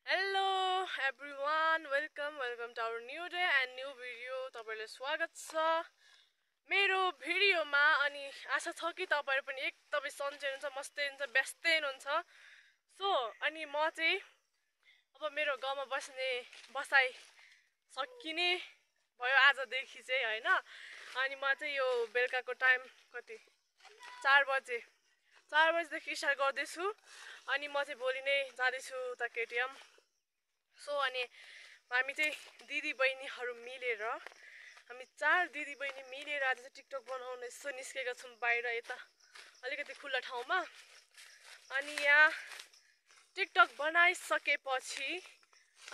Hello everyone, welcome to our new day and new video. तपाईहरुलाई स्वागत छ मेरो भिडियोमा अनि आशा छ कि तपाईहरु पनि एकदमै सन्चै हुनुहुन्छ, मस्तै हुनुहुन्छ, व्यस्तै हुनुहुन्छ। सो अनि म चाहिँ अब मेरो गाउँमा बसाइ सकिने भयो आजदेखि चाहिँ हैन। अनि म चाहिँ यो बेलुकाको टाइम कति 4 बजेदेखि स्टार्ट गर्दैछु अनि म चाहिँ भोलि नै जाँदैछु उता केटीएम। सो अनि हामी चाहिँ दिदी बहिनीहरु मिलेर हामी 4 दिदी बहिनी मिलेर आज चाहिँ टिकटक बनाउन यसो निस्केका छौं बाहिर यता अलिकति खुल्ला ठाउँमा। अनि यहाँ टिकटक बनाइसकेपछि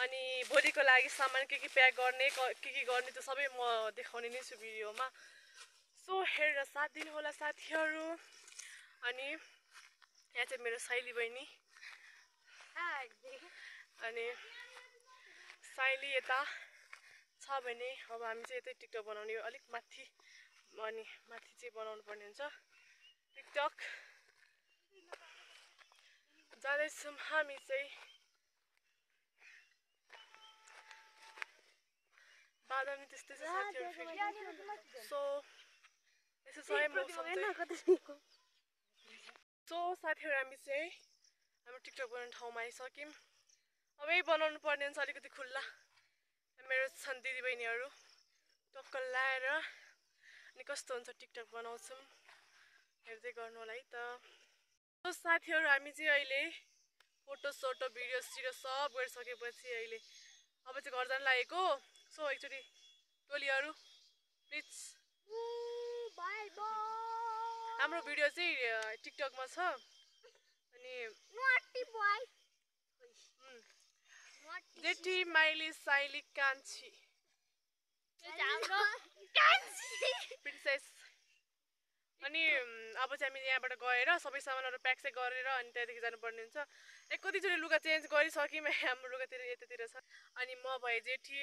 अनि भोलिको लागि सामान के प्याक गर्ने के गर्ने त्यो सबै म देखाउने नै छु भिडियोमा। सो हेरेर साथ दिनु होला साथीहरु। अनि यहाँ चाहिँ मेरो साइली बहिनी अनि साइली यता छ भने अब हामी चाहिँ यतै टिकटक बनाउने अलिक माथि अनि माथि चाहिँ बनाउनु पर्ने हुन्छ टिकटक। जाँदैछौँ हामी चाहिँ बादल नि त्यस्तै छ साथीहरु फेरि। सो यसो छ मौसम चाहिँ। सो साथीहरु हामी चाहिँ हाम्रो टिकटक बनाउने ठाउँमा आइसक्यौं। अब यही बनाउनु पर्ने हुन्छ अलिकति खुल्ला। मेरो छन् दिदी बहिनीहरु टक्क लाएर अनि कस्तो हुन्छ टिकटक बनाउँछौं हेर्दै गर्नु होला है त। सो साथीहरु हामी चाहिँ अहिले फोटो भिडियो सब गरिसकेपछि अहिले अब चाहिँ घर जान लागेको। सो एकचोटी टोलीहरु प्लिज बाइ बाइ। हाम्रो भिडियो चाहिँ टिकटकमा छ अनि नटी बोय जेठी माइली साइली कान्छी प्रिन्सेस। अनि अब चाहिँ हामी यहाँबाट गएर सबै सामानहरु प्याक चाहिँ गरेर अनि त्यहाँदेखि जानुपर्ने हुन्छ। कतिचोटि लुगा चेन्ज गरिसक्यौँ हाम्रो लुगातिर यतातिर छ। अनि म भए जेठी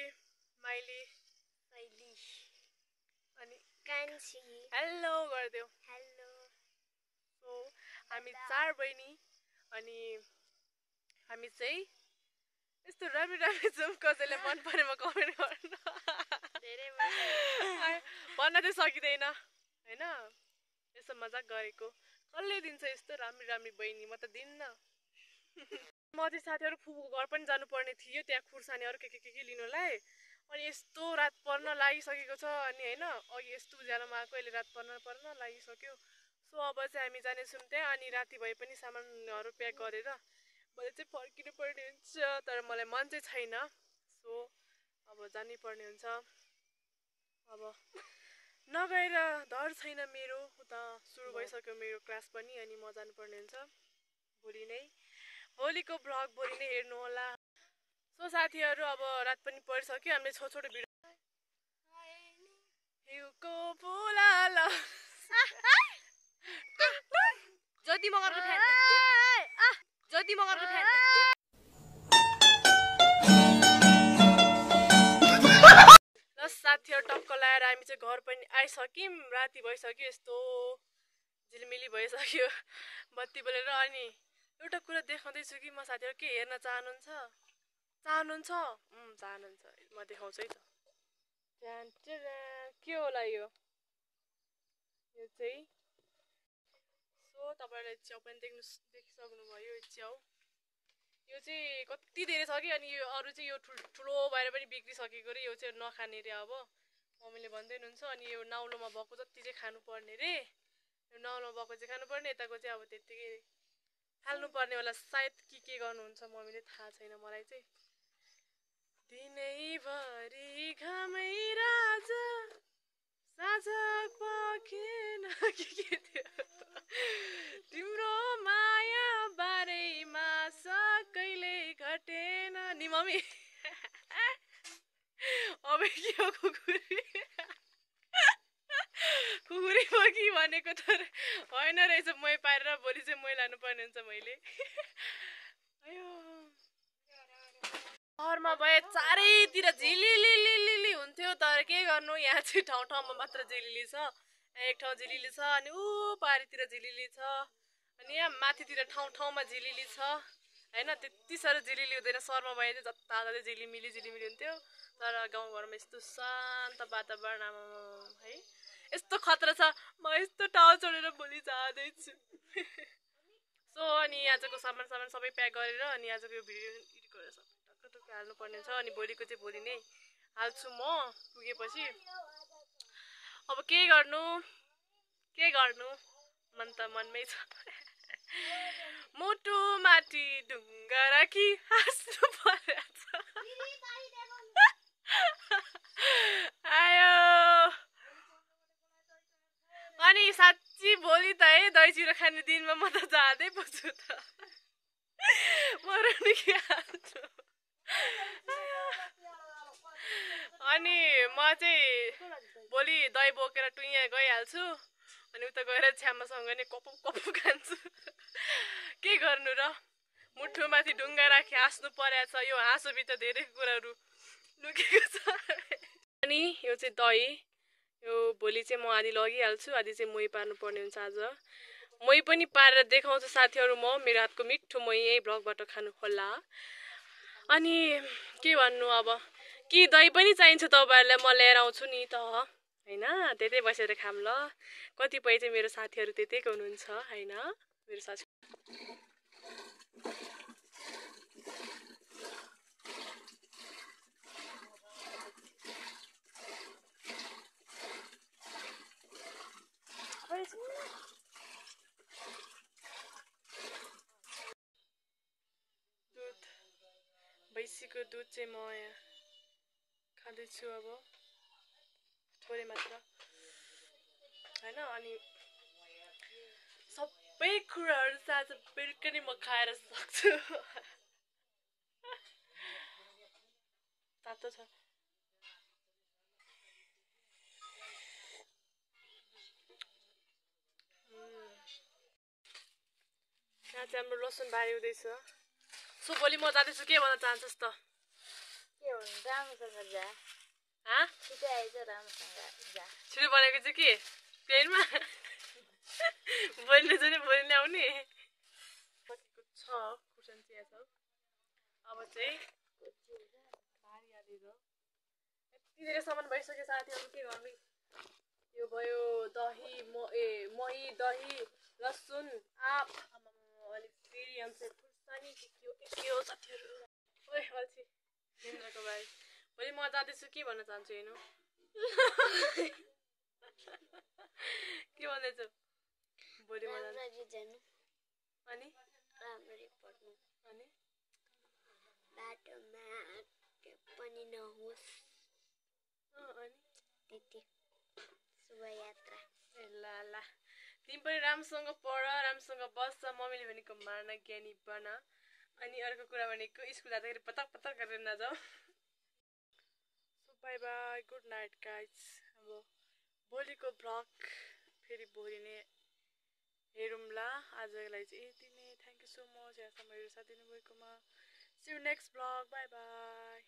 माइली साइली अनि कान्छी हेलो गर्दियौ हेलो। सो हामी 4 बहिनी अनि हामी चाहिँ यस्तो राम्रो छौं। कसैले मन परेमा कमेन्ट गर्नु धेरै भन्न चाहिँ सकिदैन हैन। यसो मजाक गरेको कसले दिन्छ यस्तो राम्रो बहिनी, म त दिन्न। म चाहिँ साथीहरु फुपूको घर पनि जानुपर्ने थियो त्यहाँ खुर्सानीहरु के लिनलाई। अनि यस्तो रात पर्न लागिसकेको छ अनि हैन अघि यस्तो उज्यालोमा आएको अहिले रात पर्न लागिसक्यो। सो अब चाहिँ हामी जाने छौं त्यहाँ अनि राति भए पनि सामानहरु प्याक गरेर मैले चाहिँ फर्किनु पर्ने हुन्छ तर मलाई मन चाहिँ छैन। सो अब जानै पर्ने हुन्छ। अब नगएर डर छैन मेरो उता सुरु भइसक्यो मेरो क्लास पनि अनि म जानु पर्ने हुन्छ भोलि नै। भोलिको भ्लग भोलि नै हेर्नु होला। सो साथीहरु अब रात पनि परिसक्यो हामीले छोटो भिडियो हिउको फुलाल ज्योति मगरको फ्यान ज्योति मगरको फ्यान ल साथीहरु टक्क लाएर हामी चाहिँ घर पनि आइसक्यौं। राति भइसक्यो यस्तो झिलमिली भइसक्यो बत्ती बलेर। अनि एउटा कुरा देखाउँदै छु कि म साथीहरु के हेर्न चाहनुहुन्छ म देखाउँछु है त। के होला यो चाहिँ सो तपाईहरुले च्याउ पनि देखिसक्नु भयो। यो च्याउ यो चाहिँ कति धेरै छ कि अनि यो अरु चाहिँ यो ठुलो भएर पनि बिग्रिसकेको रे। यो चाहिँ नखाने रे अब मम्मीले भन्दै हुनुहुन्छ। अनि यो नाउलोमा भएको जति चाहिँ खानु पर्ने रे, यो नाउलोमा भएको चाहिँ खानु पर्ने, यताको चाहिँ अब त्यतिकै फाल्नु पर्ने होला सायद के गर्नुहुन्छ मम्मीले थाहा छैन मलाई चाहिँ। दिनैभरि घामै राजा साँझ पखेन के थियो तिम्रो माया बारेमा कहिले घटेन नि मम्मी। अब के हो कुकुरी कुकुरी पकी भनेको त होइन रहेछ। मै पारेर भोलि चाहिँ मै लानु पर्ने हुन्छ मैले। घरमा भए चारैतिर झिलिली हुन्थ्यो तर के गर्नु यहाँ चाहिँ ठाउँमा मात्र झिलिली छ। एक ठाउँ झिलिली छ अनि उ पारितिर झिलिली छ अनि यहाँ माथितिर ठाउँमा झिलिली छ होइन त्यति साह्रो झिलिली हुँदैन शर्मा भयो चाहिँ जताततै झिलिमिली हुन्थ्यो तर गाउँघरमा यस्तो शान्त वातावरण है यस्तो खतरा छ म यस्तो टाउ चढेर भोलि जाँदैछु सो अनि आजको सामान सबै प्याक गरेर अनि आजको यो भिडियो एडिट गरेर सबै टक्क हाल्नुपर्ने छ अनि भोलिको चाहिँ भोलि नै हाल्छु म पुगेपछि अब के गर्नु मन त मनमै छ मुटु माथि ढुङ्गा राखी हाँस्नु परेछ आयो अनि साँच्ची भोलि त है दही चिउरा खाने दिनमा म त जाँदै पछु त मराउनु के हाल्छु अनि म चाहिँ भोलि दही बोकेर टुइया गइहाल्छु अनि उता गएर छ्यामासँग नै कपु खान्छु के गर्नु र मुठुमाथि ढुङ्गा राखी हाँस्नु परेछ यो हाँसोभित्र धेरै कुराहरू लुकेको छ अनि यो चाहिँ दही यो भोलि चाहिँ म आधी लगिहाल्छु आधी चाहिँ मोही पार्नुपर्ने हुन्छ आज मोही पनि पारेर देखाउँछु साथीहरू म मेरो हातको मिठो मोही यही भ्लगबाट खानु होला अनि के भन्नु अब कि दही पनि चाहिन्छ तपाईँहरूलाई म लिएर आउँछु नि त हैन त्यतै बसेर खाम ल कतिपय चाहिँ मेरो साथीहरू त्यतैको हुनुहुन्छ हैन मेरो साथी दुध भैँसीको दुध चाहिँ म यहाँ खाँदैछु अब थोरै मात्र हैन अनि सबै कुराहरू चाहिँ आज बेलुका नै म खाएर सक्छु तातो छ यहाँ चाहिँ हाम्रो लसुन बारी हुँदैछ सो भोलि म जाँदैछु के भन्न चाहन्छस् त के भन्नु राम्रोसँग जा छिटो आइज राम्रोसँग जा छिटो भनेको चाहिँ के प्लेनमा बोल्ने चाहिँ भोलि ल्याउने कतिको छ खुर्सानी चिया छ अब चाहिँ भारी हालेर यति धेरै सामान भइसक्यो साथीहरू के गर्नु यो भयो दही मही दही लसुन आँप अलिक फेरि आउँछ खुर्सानी के हो साथीहरू ओइ अल्छी इन्द्रको भाइ भोलि म जाँदैछु के भन्न चाहन्छु हेर्नु के भन्दैछु भोलि म जानु अनि राम्ररी पढ्नु अनि बाटोमा पनि नहोस् अनि त्यति शुभयात्रा ए ल तिमी पनि राम्रोसँग पढ राम्रोसँग बस्छ मम्मीले भनेको मार्न ज्ञानी बन अनि अर्को कुरा भनेको स्कुल जाँदाखेरि पतक गरेर नजाऊ so bye bye good night guys अब भोलिको भ्लग फेरि भोलि नै हेरौँला आजलाई चाहिँ यति नै थ्याङ्क यू सो मच यहाँसम्म मेरो साथ दिनुभएकोमा see you next vlog bye by